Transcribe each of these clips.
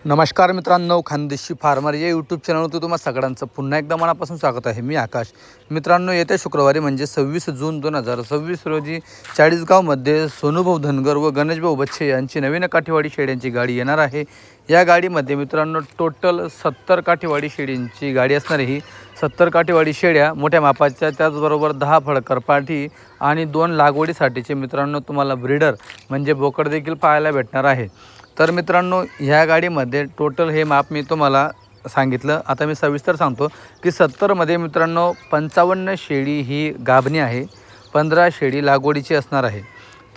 नमस्कार मित्रांनो, खानदेशी फार्मर या यूट्यूब चॅनलवर तुम्हा सगळ्यांचं पुन्हा एकदा मनापासून स्वागत आहे। मी आकाश। मित्रांनो, येत्या शुक्रवारी म्हणजे 26 जून 2026 रोजी चाळीसगावमध्ये सोनूभाऊ धनगर व गणेशभाऊ बच्छे यांची नवीन काठीवाडी शेळ्यांची गाडी येणार आहे। या गाडीमध्ये मित्रांनो टोटल 70 काठीवाडी शेळ्यांची गाडी असणार आहे। 70 काठीवाडी शेळ्या मोठ्या मापाच्या, त्याचबरोबर 10 फडकर पाठी आणि 2 लागवडीसाठीचे मित्रांनो तुम्हाला ब्रीडर म्हणजे बोकड देखील पाहायला भेटणार आहे। तर मित्रांनो, ह्या गाडीमध्ये टोटल हे माप मी तुम्हाला सांगितलं। आता मी सविस्तर सांगतो की 70मध्ये मित्रांनो 55 शेळी ही गाभणी आहे, 15 शेळी लागवडीची असणार आहे।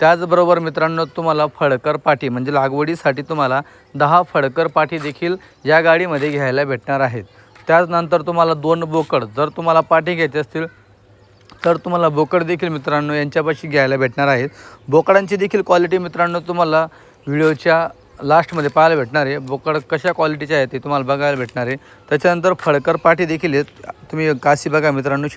त्याचबरोबर मित्रांनो तुम्हाला फडकर पाठी म्हणजे लागवडीसाठी तुम्हाला 10 फडकर पाठी देखील या गाडीमध्ये घ्यायला भेटणार आहेत। त्यानंतर तुम्हाला 2 बोकड, जर तुम्हाला पाठी घ्यायची असतील तर तुम्हाला बोकड देखील मित्रांनो यांच्यापाशी घ्यायला भेटणार आहेत। बोकडांची देखील क्वालिटी मित्रांनो तुम्हाला व्हिडिओच्या लास्टमध्ये पाहायला भेटणार आहे। बोकड कशा क्वालिटीचे आहे ते तुम्हाला बघायला भेटणार आहे। त्याच्यानंतर फडकर पाठी देखील आहेत। तुम्ही काशी बघा मित्रांनो,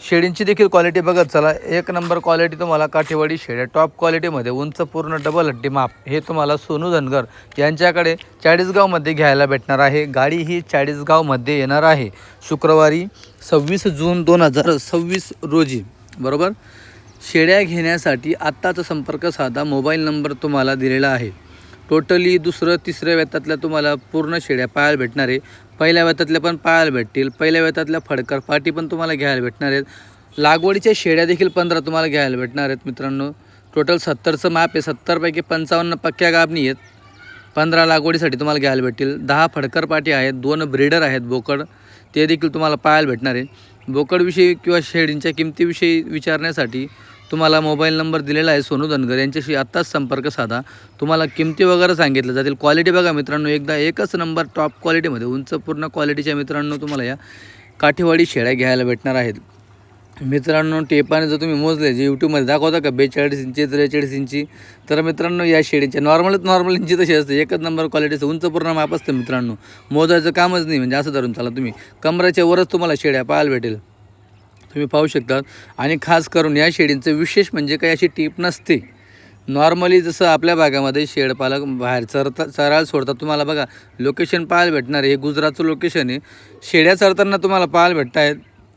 शेळींची देखील क्वालिटी बघत चला। एक नंबर क्वालिटी तुम्हाला काठीवाडी शेळ्या टॉप क्वालिटीमध्ये उंच पूर्ण डबल हड्डी माप हे तुम्हाला सोनू धनगर यांच्याकडे चाळीसगावमध्ये घ्यायला भेटणार आहे। गाडी ही चाळीसगावमध्ये येणार आहे शुक्रवारी 26 जून 2026 रोजी, बरोबर। शेळ्या घेण्यासाठी आत्ताचा संपर्क साधा, मोबाईल नंबर तुम्हाला दिलेला आहे। टोटली दुसरं तिसऱ्या वेतातल्या तुम्हाला पूर्ण शेळ्या पाहायला भेटणार आहे। पहिल्या वेतातल्या पण पाहायला भेटतील, पहिल्या वेतातल्या फडकर पाठी पण तुम्हाला घ्यायला भेटणार आहेत। लागवडीच्या शेळ्या देखील 15 तुम्हाला घ्यायला भेटणार आहेत मित्रांनो। टोटल 70चं माप आहे, 70पैकी 55 पक्क्या गाभणी आहेत, 15 लागवडीसाठी तुम्हाला घ्यायला भेटतील। 10 फडकर पाठी आहेत, 2 ब्रीडर आहेत बोकड, ते देखील तुम्हाला पाहायला भेटणार आहे। बोकडविषयी किंवा शेळींच्या किमतीविषयी विचारण्यासाठी तुम्हाला मोबाईल नंबर दिलेला आहे सोनू धनगर यांच्याशी आत्ताच संपर्क साधा। तुम्हाला किमती वगैरे सांगितलं जातील। क्वालिटी बघा मित्रांनो, एकदा एकच नंबर टॉप क्वालिटीमध्ये उंच पूर्ण क्वालिटीच्या मित्रांनो तुम्हाला या काठीवाडी शेळ्या घ्यायला भेटणार आहेत। मित्रांनो, टेपाने जर तुम्ही मोजले, जे यूट्यूबमध्ये दाखवता का 42 इंची 43 इंची, तर मित्रांनो या शेळींच्या नॉर्मल इंची तशी असते। एकच नंबर क्वालिटीचं उंच पूर्ण माप असतं मित्रांनो, मोजायचं कामच नाही। म्हणजे असं धरून चला, तुम्ही कमराच्या वरच तुम्हाला शेळ्या पाहायला भेटेल, तुम्ही पाहू शकता। आणि खास करून या शेळींचं विशेष म्हणजे काही अशी टीप नसते। नॉर्मली जसं आपल्या भागामध्ये शेळपालक बाहेर चरायला सोडतात, तुम्हाला बघा लोकेशन पाहायला भेटणार आहे। हे गुजरातचं लोकेशन आहे। शेळ्या चरताना तुम्हाला पाहायला भेटत आहेत,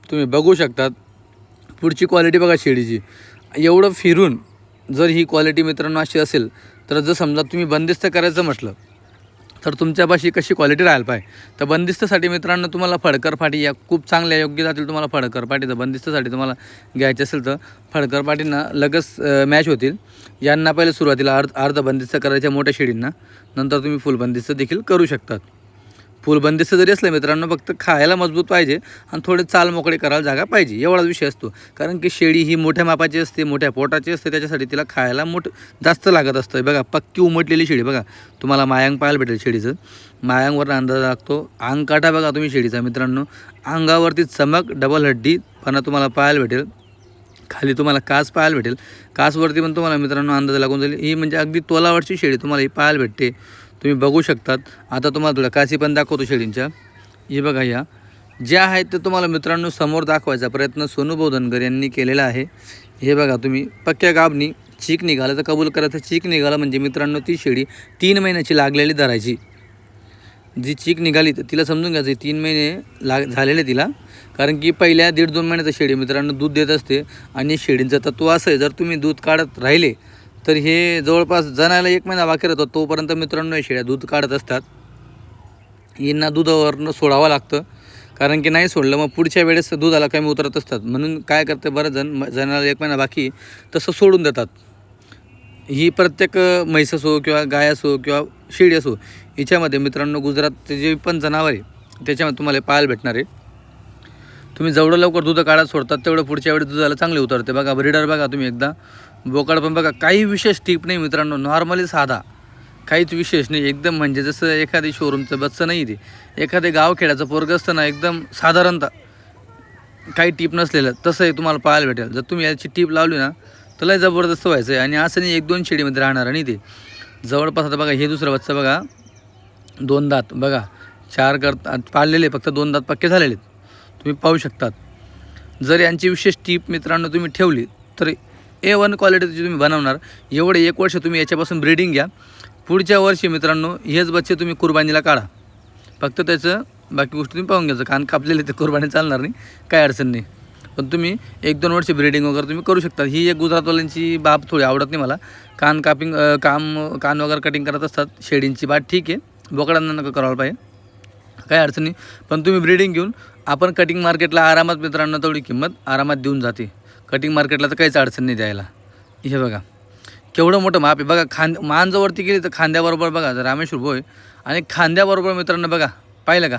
तुम्ही बघू शकतात। पुढची क्वालिटी बघा शेळीची, एवढं फिरून जर ही क्वालिटी मित्रांनो अशी असेल तर जर समजा तुम्ही बंदिस्त करायचं म्हटलं तर तुमच्यापाशी कशी क्वालिटी राहायला पाहिजे। तर बंदिस्तसाठी मित्रांनो तुम्हाला फडकर पाठी या खूप चांगल्या योग्य जातील। तुम्हाला फडकर पाठी तर बंदिस्तसाठी तुम्हाला घ्यायची असेल तर फडकर पाठींना लगेच मॅच होतील। यांना पहिले सुरुवातीला अर्ध बंदिस्त करायच्या मोठ्या शेळींना, नंतर तुम्ही फुल बंदिस्त देखील करू शकतात। फुल बंदिस्त जरी असलं मित्रांनो, फक्त खायला मजबूत पाहिजे आणि थोडे चाल मोकळे करायला जागा पाहिजे, एवढाच विषय असतो। कारण की शेळी ही मोठ्या मापाची असते, मोठ्या पोटाची असते, त्याच्यासाठी तिला खायला जास्त लागत असतं। बघा पक्की उमटलेली शेळी बघा, तुम्हाला मायांग पाहायला भेटेल शेळीचं, मायांगवर अंदाज लागतो। अंग काटा बघा तुम्ही शेळीचा मित्रांनो, अंगावरती चमक डबल हड्डीपणा तुम्हाला पाहायला भेटेल। खाली तुम्हाला कास पाहायला भेटेल, कासवरती पण तुम्हाला मित्रांनो अंदाज लागून जाईल। ही म्हणजे अगदी तोलावरची शेळी तुम्हाला ही पाहायला भेटते, तुम्ही बघू शकतात। आता तुम्हाला थोड्या कासी पण दाखवतो शेळींच्या। हे बघा, या ज्या आहेत ते तुम्हाला मित्रांनो समोर दाखवायचा प्रयत्न सोनूभाऊ धनगर यांनी केलेला आहे। हे बघा तुम्ही, पक्क्या गाभणी, चीक निघालं तर कबूल करायचं। चीक निघालं म्हणजे मित्रांनो ती शेळी 3 महिन्याची लागलेली धरायची। जी चीक निघाली तर तिला समजून घ्यायचं 3 महिने झालेले तिला, कारण की पहिल्या 1.5-2 महिन्याचं शेळी मित्रांनो दूध देत असते। आणि शेळींचं तत्व असं आहे, जर तुम्ही दूध काढत राहिले तर हे जवळपास जनायला 1 महिना बाकी राहतो, तोपर्यंत मित्रांनो हे शेळ्या दूध काढत असतात। यांना दुधावरनं सोडावं लागतं, कारण की नाही सोडलं मग पुढच्या वेळेस दुधाला कमी उतरत असतात। म्हणून काय करते बरं जनाला 1 महिना बाकी तसं सोडून देतात। ही प्रत्येक म्हैस असो किंवा गाय असो किंवा शेळी असो, हिच्यामध्ये मित्रांनो गुजरातचे जे पण जनावर आहे त्याच्यामध्ये तुम्हाला पाहायला भेटणार आहे। तुम्ही जेवढं लवकर दूध काढत सोडतात तेवढं पुढच्या वेळेस दुधाला चांगले उतरते। बघा ब्रीडर बघा तुम्ही एकदा, बोकड पण बघा, काही विशेष टीप नाही मित्रांनो, नॉर्मली साधा, काहीच विशेष नाही एकदम। म्हणजे जसं एखादी शोरूमचं बच्चं नाही, ते एखादे गावखेड्याचं पोरगं असतं ना, एकदम साधारणतः काही टीप नसलेलं तसंही तुम्हाला पाहायला भेटेल। जर तुम्ही याची टीप लावली ना तर लय जबरदस्त व्हायचं आहे। आणि असं नाही 1-2 शेळीमध्ये राहणार आणि ते जवळपास, आता बघा हे दुसरं बच्चं बघा, 2 दात बघा, 4 पाळलेले, फक्त 2 दात पक्के झालेले तुम्ही पाहू शकतात। जर यांची विशेष टीप मित्रांनो तुम्ही ठेवली तर A1 क्वालिटीची तुम्ही बनवणार। एवढे 1 वर्ष तुम्ही याच्यापासून ब्रीडिंग घ्या, पुढच्या वर्षी मित्रांनो हेच बच्चे तुम्ही कुर्बानीला काढा. फक्त त्याचं बाकी गोष्टी तुम्ही पाहून घ्यायचं. कान कापलेले ते कुर्बानी चालणार नाही, काय अडचण नाही. पण तुम्ही 1-2 वर्ष ब्रीडिंग वगैरे तुम्ही करू शकता. ही एक गुजरातवाल्यांची बाब थोडी आवडत नाही मला. कान कान वगैरे कटिंग करत असतात. शेडींची बात ठीक आहे, बोकडांना नका करायला पाहिजे, काय अडचण नाही. पण तुम्ही ब्रीडिंग घेऊन आपण कटिंग मार्केटला आरामात मित्रांनो तेवढी किंमत आरामात देऊन जाते. कटिंग मार्केटला तर काहीच अडचण नाही द्यायला. हे बघा केवढं मोठं माप आहे बघा. मान जर वरती गेली तर खांद्याबरोबर बघा रामेश्वर भोय, आणि खांद्याबरोबर मित्रांनो बघा, पाहिलं का,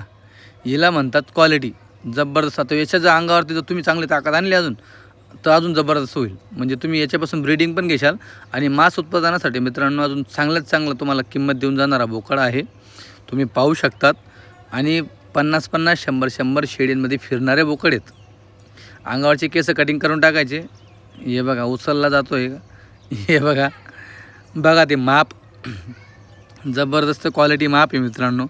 हिला म्हणतात क्वालिटी जबरदस्त. आता याच्या जर अंगावरती जर तुम्ही चांगली ताकद आणली अजून तर अजून जबरदस्त होईल. म्हणजे तुम्ही याच्यापासून ब्रीडिंग पण घेशाल आणि मांस उत्पादनासाठी मित्रांनो अजून चांगल्यात चांगलं तुम्हाला किंमत देऊन जाणारा बोकडा आहे. तुम्ही पाहू शकतात. आणि 50-50, 100-100 शेडींमध्ये फिरणारे बोकड आहेत. अंगावरचे केस कटिंग करून टाकायचे. हे बघा उचलला जातो आहे, हे बघा बघा ते माप, जबरदस्त क्वालिटी माप आहे मित्रांनो.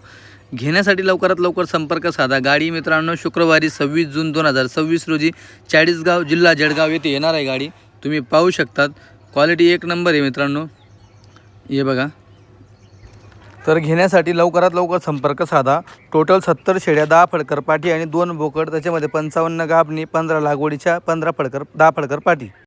घेण्यासाठी लवकरात लवकर संपर्क साधा. गाडी मित्रांनो शुक्रवारी 26 जून 2026 रोजी चाळीसगाव जिल्हा जळगाव येथे येणार आहे गाडी. तुम्ही पाहू शकतात. क्वालिटी एक नंबर आहे मित्रांनो, हे बघा. तर घेण्यासाठी लवकरात लवकर संपर्क साधा. टोटल 70 शेड्या, 10 फडकर पाठी आणि 2 बोकड, त्याच्यामध्ये 55 गाभणी, 15 लागवडीच्या, 15 फडकर, 10 फडकर पाठी.